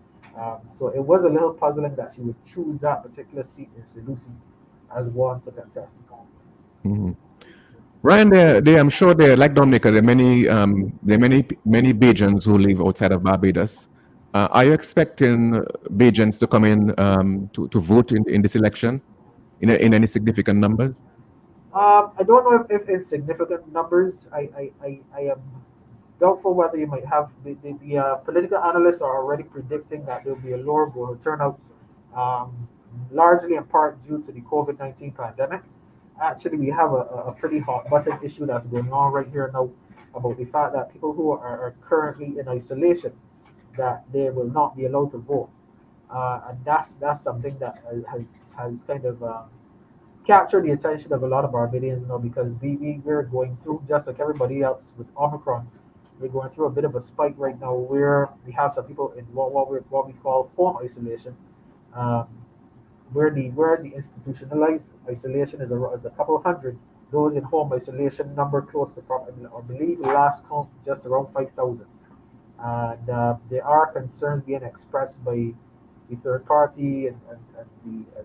So it was a little puzzling that she would choose that particular seat in St. Lucie as one to contest.
Mm-hmm. Ryan, I'm sure there, like Dominica, there are many Bajans who live outside of Barbados. Are you expecting Bajans to come in to vote in this election in any significant numbers?
I don't know if in significant numbers. I am doubtful whether you might have the political analysts are already predicting that there will be a lower voter turnout, largely in part due to the COVID-19 pandemic. Actually, we have a pretty hot button issue that's going on right here now about the fact that people who are currently in isolation, that they will not be allowed to vote, and that's something that has kind of captured the attention of a lot of Barbadians now, because we're going through, just like everybody else with Omicron, we're going through a bit of a spike right now where we have some people in what we call home isolation, where the institutionalized isolation is a couple of hundred. Those in home isolation number close to probably, I believe, last count just around 5,000. And there are concerns being expressed by the third party and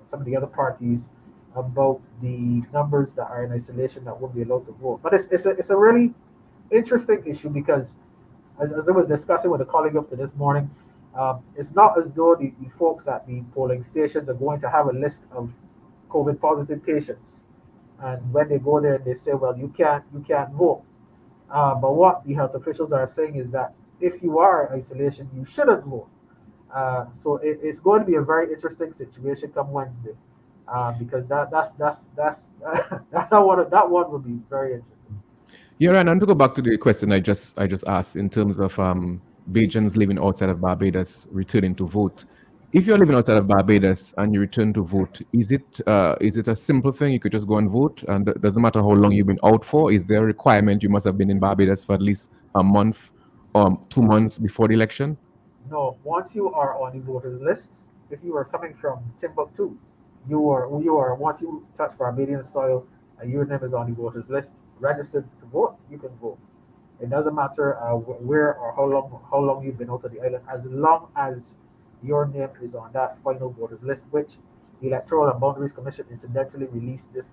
some of the other parties about the numbers that are in isolation that won't be allowed to vote. But it's a really interesting issue, because as I was discussing with a colleague up to this morning, it's not as though the folks at the polling stations are going to have a list of COVID positive patients, and when they go there and they say, well, you can't vote. But what the health officials are saying is that if you are in isolation, you shouldn't vote. So it's going to be a very interesting situation come Wednesday, because that's that one will be very interesting.
Yeah, and to go back to the question I just asked in terms of Bajans living outside of Barbados returning to vote. If you're living outside of Barbados and you return to vote, is it a simple thing? You could just go and vote, and it doesn't matter how long you've been out for. Is there a requirement you must have been in Barbados for at least a month or 2 months before the election?
No, once you are on the voters list, if you are coming from Timbuktu, you are once you touch Barbadian soil and your name is on the voters list, registered to vote, you can vote. It doesn't matter where or how long you've been out of the island, as long as your name is on that final voters list, which the Electoral and Boundaries Commission incidentally released this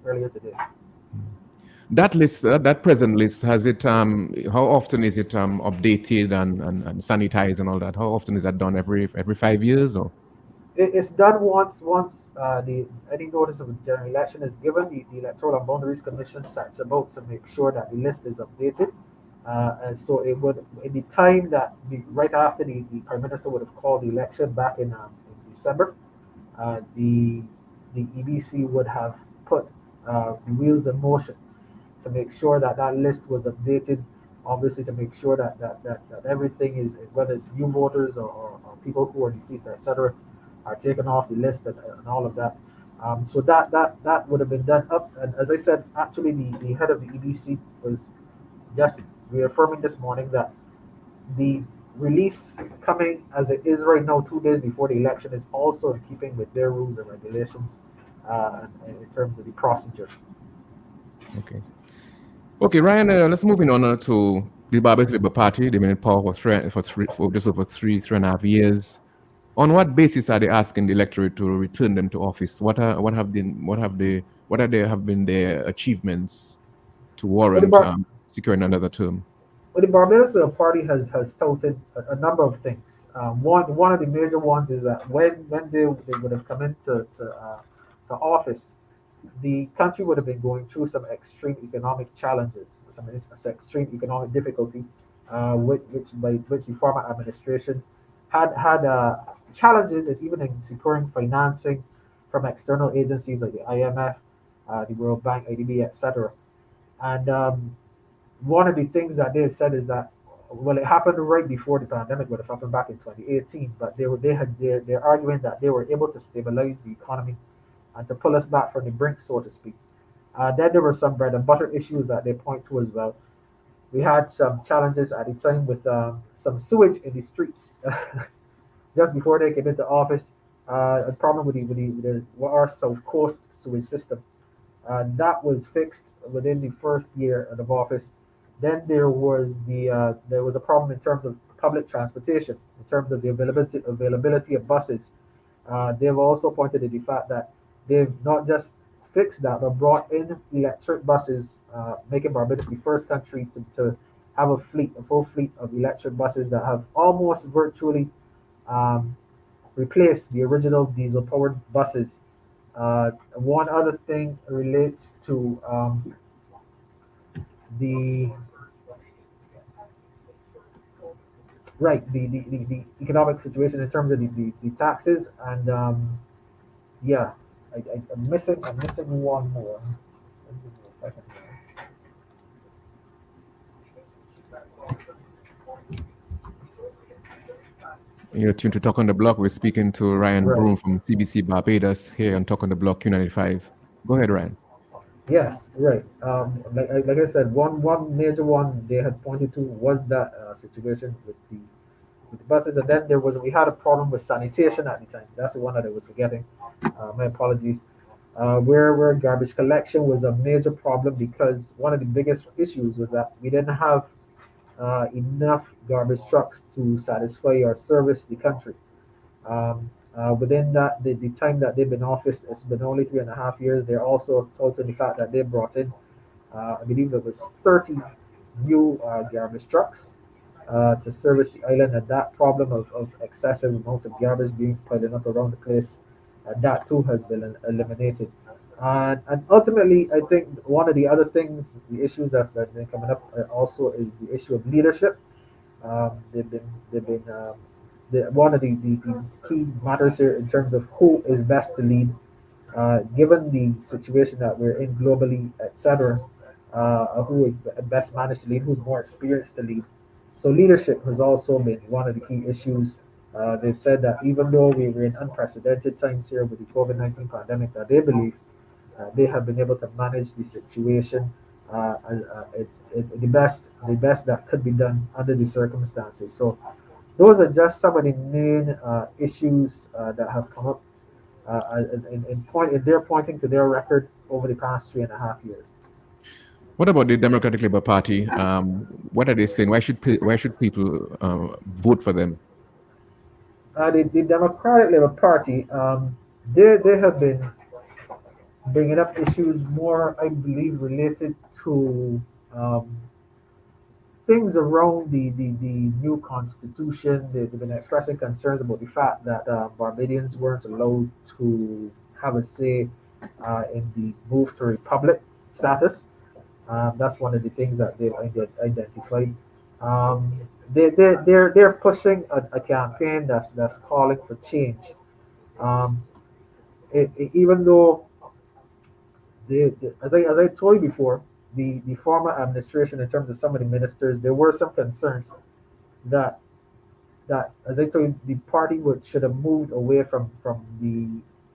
earlier today.
That list, that present list, has it? How often is it updated and sanitized and all that? How often is that done? Every 5 years or?
It's done once any notice of a general election is given. The Electoral and Boundaries Commission sets about to make sure that the list is updated. And so it would, in the time that right after the Prime Minister would have called the election back in December, the EBC would have put the wheels in motion to make sure that that list was updated, obviously to make sure that everything is, whether it's new voters or people who are deceased, etc., are taken off the list and all of that. So that would have been done up. And as I said, actually the head of the EBC was just reaffirming this morning that the release coming as it is right now, 2 days before the election, is also in keeping with their rules and regulations in terms of the procedure.
Okay, Ryan. Let's move on to the Barbados Labour Party. They've been in power for just over three and a half years. On what basis are they asking the electorate to return them to office? What have been their achievements to warrant securing another term?
Well, the Barbados Party has touted a number of things. One of the major ones is that when they would have come into to office, the country would have been going through some extreme economic challenges, some extreme economic difficulty, which the former administration had challenges, and even in securing financing from external agencies like the IMF, the World Bank, IDB, etc. And one of the things that they said is that, well, it happened right before the pandemic would have happened back in 2018, but they're arguing that they were able to stabilize the economy and to pull us back from the brink, so to speak. Then there were some bread and butter issues that they point to as well. We had some challenges at the time with some sewage in the streets. Just before they came into office, a problem with our South Coast sewage system. That was fixed within the first year of office. Then there was a problem in terms of public transportation, in terms of the availability of buses. They've also pointed to the fact that they've not just fixed that, but brought in electric buses, making Barbados the first country to have a full fleet of electric buses that have almost virtually replaced the original diesel-powered buses. One other thing relates to the economic situation in terms of the taxes, and I'm missing one more.
You're tuned to Talk on the Block. We're speaking to Ryan Broom from CBC Barbados here on Talk on the Block Q95. Go ahead, Ryan.
Yes, right. Like I said, one major one they had pointed to was that situation with the buses, and then we had a problem with sanitation at the time. That's the one that I was forgetting. My apologies. Where garbage collection was a major problem, because one of the biggest issues was that we didn't have enough garbage trucks to satisfy or service the country. Within that, the time that they've been in office, it's been only 3.5 years. They're also told to the fact that they brought in, I believe it was 30 new garbage trucks to service the island, and that problem of excessive amounts of garbage being piling up around the place, that too has been eliminated. And ultimately, I think one of the other things, the issues that's been coming up also is the issue of leadership. They've been one of the key matters here in terms of who is best to lead, given the situation that we're in globally, etc. Who is best managed to lead, who's more experienced to lead. So leadership has also been one of the key issues. They've said that even though we're in unprecedented times here with the COVID-19 pandemic, that they believe they have been able to manage the situation the best that could be done under the circumstances. So those are just some of the main issues that have come up. They're pointing to their record over the past 3.5 years.
What about the Democratic Labour Party? What are they saying? Why should people vote for them?
The Democratic Labour Party, they have been bringing up issues more, I believe, related to um, things around the new constitution. They've been expressing concerns about the fact that Barbadians weren't allowed to have a say in the move to republic status. That's one of the things that they've identified. Um, they're pushing a campaign that's calling for change. Um, Even though as I told you before, the former administration, in terms of some of the ministers, there were some concerns that as I told you, the party should have moved away from the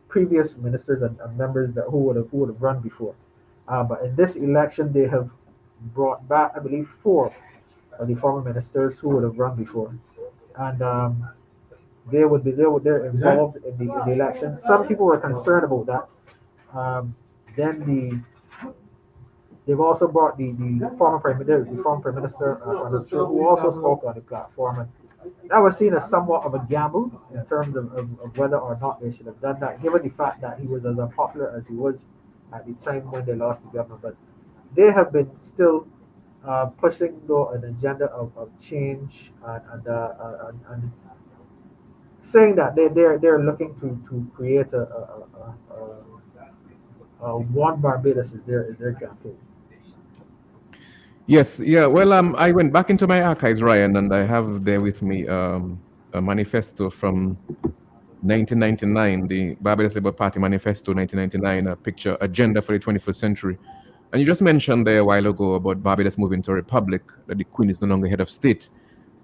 previous ministers and members that who would have run before. But in this election, they have brought back, I believe, four of the former ministers who would have run before, and they're involved in the election. Some people were concerned about that. Then they've also brought the former prime minister who also spoke on the platform, and that was seen as somewhat of a gamble in terms of whether or not they should have done that, given the fact that he was as unpopular as he was at the time when they lost the government. But they have been still pushing though an agenda of change and saying that they're looking to create a one Barbados is their campaign.
Yes, yeah. Well, I went back into my archives, Ryan, and I have there with me a manifesto from 1999, the Barbados Labour Party Manifesto 1999, a picture agenda for the 21st century. And you just mentioned there a while ago about Barbados moving to a republic, that the Queen is no longer head of state.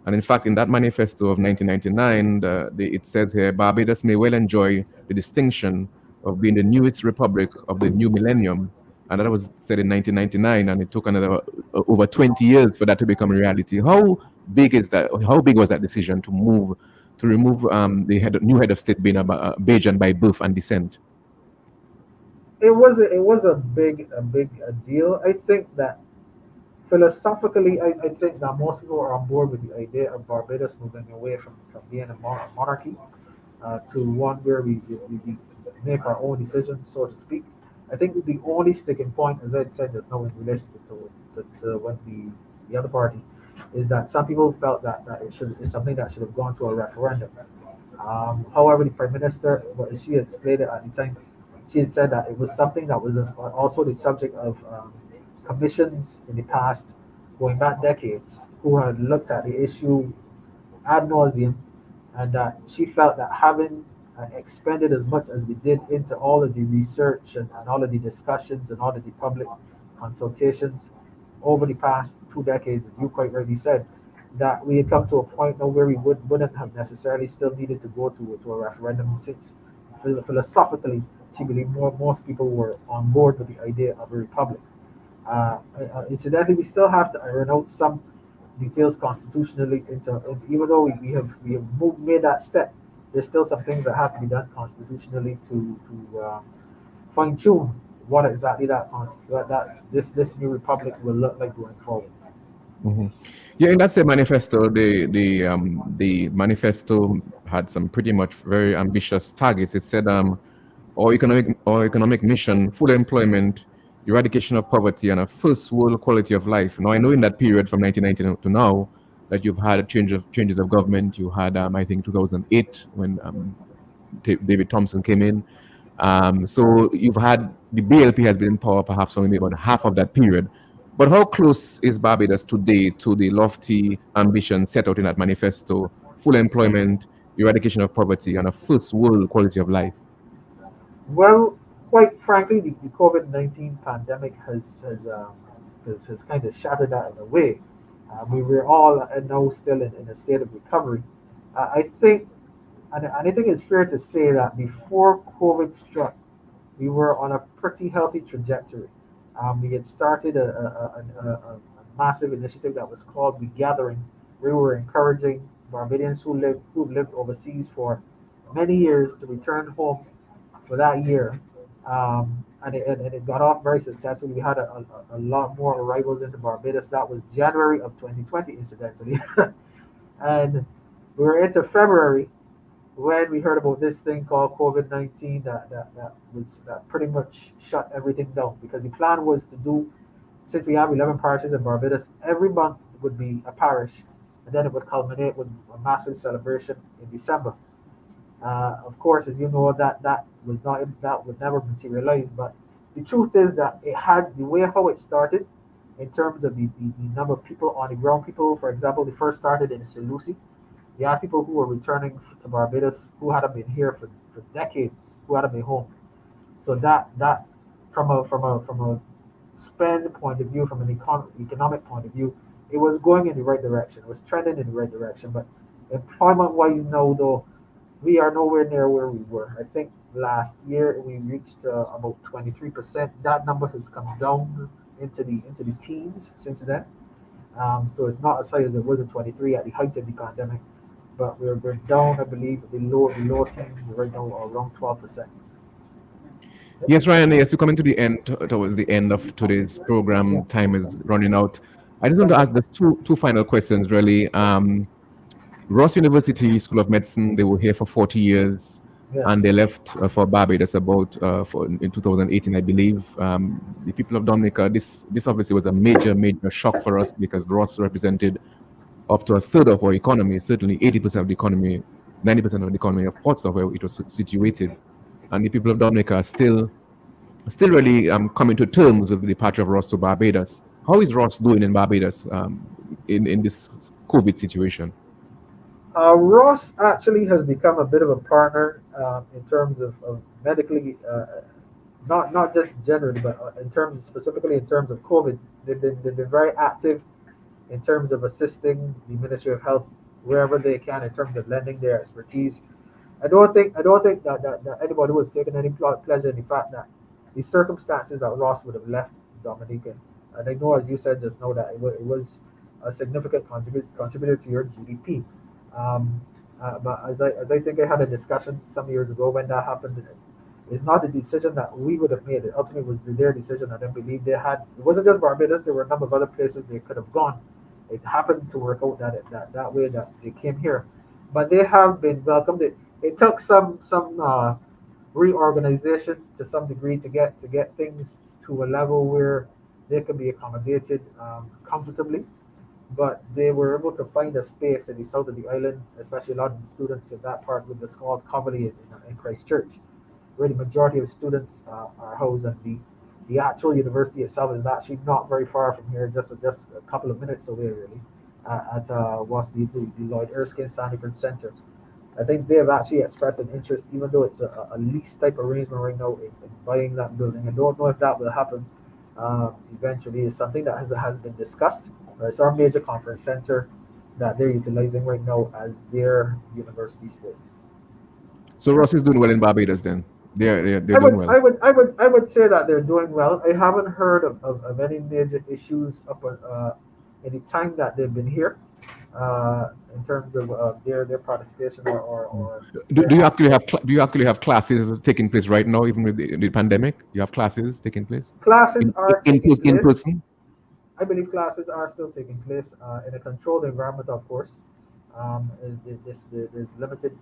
And in fact, in that manifesto of 1999, it says here, Barbados may well enjoy the distinction of being the newest republic of the new millennium. And that was said in 1999, and it took another over 20 years for that to become a reality. How big is that? How big was that decision to remove the new head of state being a Bajan by birth and descent?
It was a big deal. I think that philosophically, I think that most people are on board with the idea of Barbados moving away from being a monarchy to one where we make our own decisions, so to speak. I think the only sticking point, as I said, there's no in relation to when the other party, is that some people felt that it's something that should have gone to a referendum. However, the prime minister, she had explained it at the time. She had said that it was something that was also the subject of commissions in the past, going back decades, who had looked at the issue ad nauseum, and that she felt that having expended as much as we did into all of the research and all of the discussions and all of the public consultations over the past 2 decades, as you quite rightly said, that we had come to a point now where we wouldn't have necessarily still needed to go to a referendum, since philosophically she believed most people were on board with the idea of a republic. Incidentally, we still have to iron out some details constitutionally into even though we have made that step, there's still some things that have to be done constitutionally to fine tune what exactly that this new republic will look like going forward.
Mm-hmm. Yeah, in that same manifesto, the manifesto had some pretty much very ambitious targets. It said, our economic mission, full employment, eradication of poverty, and a first world quality of life. Now, I know in that period from 1990 to now that you've had changes of government. You had, I think, 2008 when David Thompson came in. So you've had the BLP has been in power perhaps only about half of that period. But how close is Barbados today to the lofty ambition set out in that manifesto, full employment, eradication of poverty, and a first world quality of life?
Well, quite frankly, the COVID-19 pandemic has kind of shattered that in a way. We're all now still in a state of recovery. I think, and I think it's fair to say that before COVID struck, we were on a pretty healthy trajectory. We had started a massive initiative that was called The Gathering. We were encouraging Barbadians who've lived overseas for many years to return home for that year, and it got off very successfully. We had a lot more arrivals into Barbados. That was January of 2020, incidentally. And we were into February when we heard about this thing called COVID-19 that pretty much shut everything down, because the plan was to do, since we have 11 parishes in Barbados, every month would be a parish, and then it would culminate with a massive celebration in December. Of course, as you know, that would never materialize. But the truth is that it had the way how it started, in terms of the number of people on the ground. People, for example, they first started in St. Lucie. You had people who were returning to Barbados who hadn't been here for decades, who hadn't been home. So that from a spend point of view, from an economic point of view, it was going in the right direction. It was trending in the right direction. But employment-wise now, though, we are nowhere near where we were. I think last year we reached about 23%. That number has come down into the teens since then. So it's not as high as it was in 23 at the height of the pandemic, but we're down, I believe, below teens right now, around 12%.
Yes, Ryan. Yes, we're coming to the end, towards the end of today's program. Time is running out. I just want to ask the two final questions, really. Ross University School of Medicine, they were here for 40 years,
Yes.
and they left for Barbados about in 2018, I believe. The people of Dominica, this obviously was a major shock for us, because Ross represented up to a third of our economy, certainly 80% of the economy, 90% of the economy of Portsmouth, where it was situated. And the people of Dominica are still really coming to terms with the departure of Ross to Barbados. How is Ross doing in Barbados in this COVID situation?
Ross actually has become a bit of a partner in terms of medically, not just generally, but specifically in terms of COVID. They've been very active in terms of assisting the Ministry of Health wherever they can, in terms of lending their expertise. I don't think that anybody would have taken any pleasure in the fact that the circumstances that Ross would have left Dominica. And I know, as you said just now, that it was a significant contributor to your GDP. But as I think I had a discussion some years ago when that happened, it's not a decision that we would have made. It ultimately was their decision. I don't believe they had. It wasn't just Barbados. There were a number of other places they could have gone. It happened to work out that way, that they came here. But they have been welcomed. It took some reorganization to some degree to get things to a level where they could be accommodated comfortably. But they were able to find a space in the south of the island, especially a lot of the students in that part with the small Coverley in Christchurch, where the majority of students are housed. And the actual university itself is actually not very far from here, just a couple of minutes away, really, at what's the Lloyd Erskine Sanford Center. I think they have actually expressed an interest, even though it's a lease type arrangement right now, in buying that building. I don't know if that will happen eventually. It's something that has been discussed. It's our major conference center that they're utilizing right now as their university space.
So Ross is doing well in Barbados then. They're doing well.
I would say that they're doing well. I haven't heard of any major issues any time that they've been here in terms of their participation or
do you actually have classes taking place right now, even with the pandemic? You have classes taking place?
Classes are taking place.
In person?
I believe classes are still taking place in a controlled environment, of course. There's limited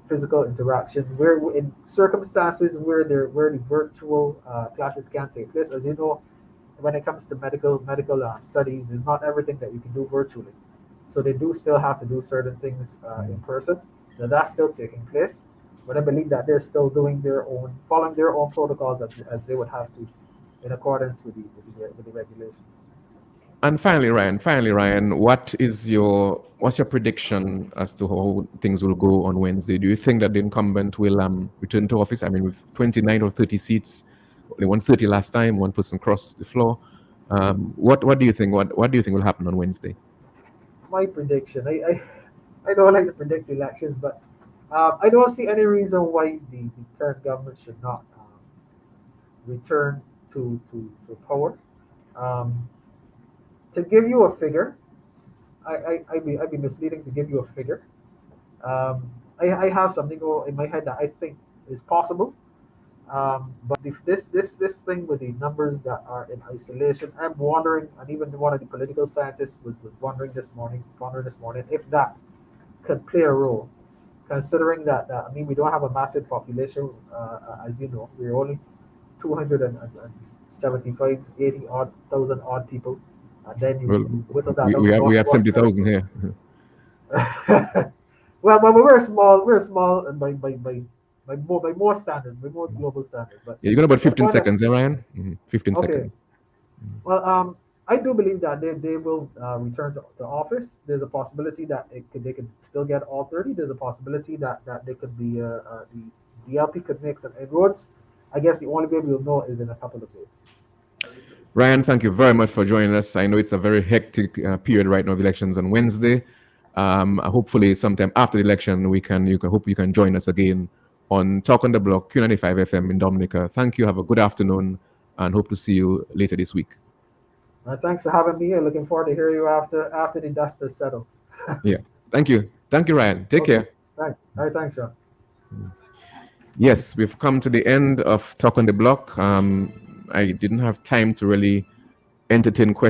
physical interaction. Where in circumstances where the virtual classes can take place, as you know, when it comes to medical studies, there's not everything that you can do virtually. So they do still have to do certain things in person. Now that's still taking place, but I believe that they're still doing following their own protocols as they would have to, in accordance with the regulation.
And finally, Ryan, what's your prediction as to how things will go on Wednesday? Do you think that the incumbent will return to office? I mean, with 29 or 30 seats, only 130 last time, one person crossed the floor. What do you think? What do you think will happen on Wednesday?
My prediction, I don't like to predict elections, but I don't see any reason why the current government should not return to power. To give you a figure, I'd be misleading to give you a figure. I have something in my head that I think is possible. But if this thing with the numbers that are in isolation, I'm wondering, and even one of the political scientists was wondering this morning if that could play a role, considering that I mean we don't have a massive population, as you know, we're only 275, 80 odd thousand odd people, and then you,
Well,
you whittle that
we,
down
we
to
have we have
Northwest
70,000 here.
well, we're small, and by more standards, by more global standards. But
Yeah, you got about 15
point
seconds, eh, Ryan? 15
okay.
seconds.
Well, I do believe that they will return to office. There's a possibility that they could still get all 30. There's a possibility that they could be the DLP could make some inroads. I guess the only way we'll know is in a couple of days.
Ryan, thank you very much for joining us. I know it's a very hectic period right now of elections on Wednesday. Hopefully, sometime after the election, hope you can join us again on Talk on the Block, Q95 FM in Dominica. Thank you. Have a good afternoon, and hope to see you later this week.
Thanks for having me here. Looking forward to hear you after the dust has settled.
Yeah. Thank you, Ryan. Take care.
Thanks. All right. Thanks, Sean.
Yes, we've come to the end of Talk on the Block. I didn't have time to really entertain questions